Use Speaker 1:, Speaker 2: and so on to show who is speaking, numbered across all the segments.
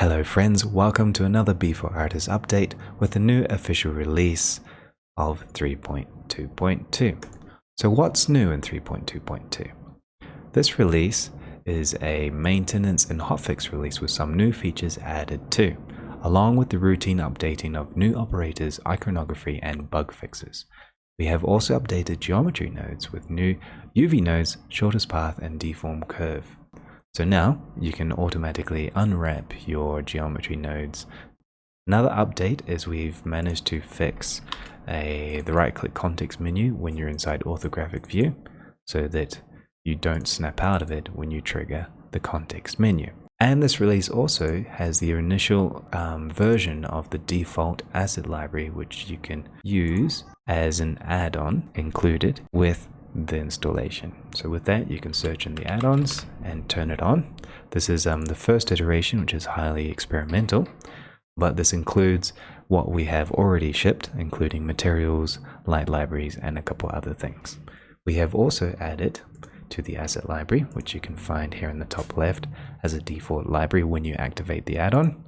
Speaker 1: Hello friends, welcome to another Bforartist update with a new official release of 3.2.2. So what's new in 3.2.2? This release is a maintenance and hotfix release with some new features added too, along with the routine updating of new operators, iconography and bug fixes. We have also updated geometry nodes with new UV nodes, shortest path and deform curve. So now you can automatically unwrap your geometry nodes. Another update is we've managed to fix the right-click context menu when you're inside orthographic view so that you don't snap out of it when you trigger the context menu. And this release also has the initial version of the default asset library, which you can use as an add-on included with the installation. So with that, you can search in the add-ons and turn it on. This is the first iteration, which is highly experimental, but this includes what we have already shipped, including materials, light libraries, and a couple other things. We have also added to the asset library, which you can find here in the top left as a default library when you activate the add-on,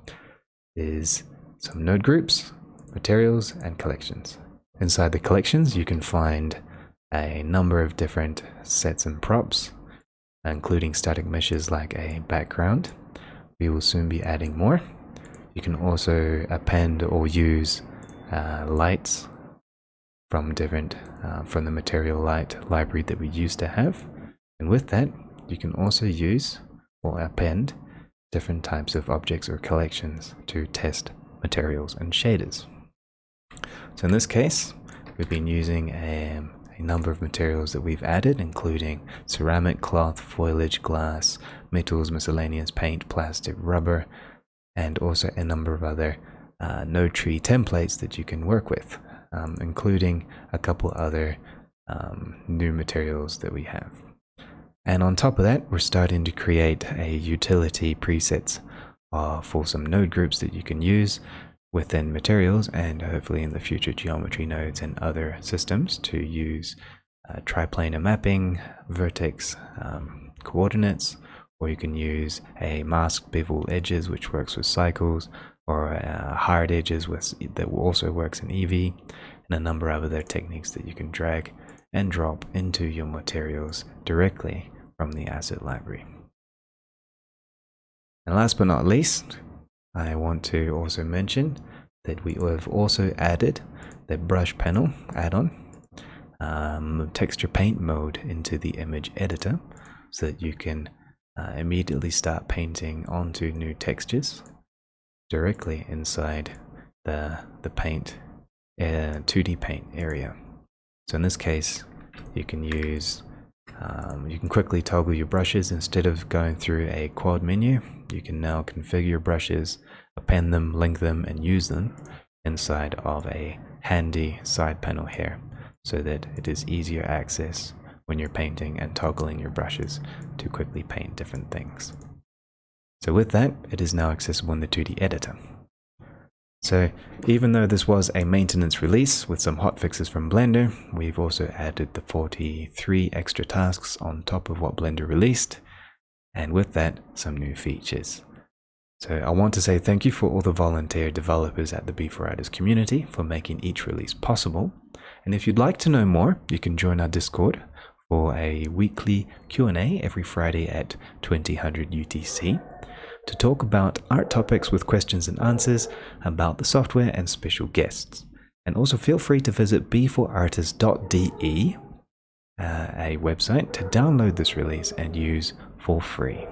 Speaker 1: is some node groups, materials, and collections. Inside the collections, you can find a number of different sets and props, including static meshes like a background. We will soon be adding more. You can also append or use lights from from the material light library that we used to have. And with that, you can also use or append different types of objects or collections to test materials and shaders. So in this case, we've been using a number of materials that we've added, including ceramic, cloth, foliage, glass, metals, miscellaneous, paint, plastic, rubber, and also a number of other node tree templates that you can work with, including a couple other new materials that we have. And on top of that, we're starting to create a utility presets for some node groups that you can use within materials and hopefully in the future geometry nodes and other systems to use triplanar mapping, vertex coordinates, or you can use a masked bevel edges which works with cycles, or hard edges that also works in EV, and a number of other techniques that you can drag and drop into your materials directly from the asset library. And last but not least, I want to also mention that we have also added the brush panel add-on, texture paint mode into the image editor so that you can immediately start painting onto new textures directly inside the paint 2D paint area. So in this case, you can use you can quickly toggle your brushes instead of going through a quad menu. You can now configure your brushes, append them, link them, and use them inside of a handy side panel here so that it is easier access when you're painting and toggling your brushes to quickly paint different things. So with that, it is now accessible in the 2D editor. So even though this was a maintenance release with some hotfixes from Blender, we've also added the 43 extra tasks on top of what Blender released, and with that, some new features. So I want to say thank you for all the volunteer developers at the Bforartist community for making each release possible. And if you'd like to know more, you can join our Discord for a weekly Q&A every Friday at 2000 UTC. to talk about art topics with questions and answers about the software and special guests. And also feel free to visit bforartist.de, a website, to download this release and use for free.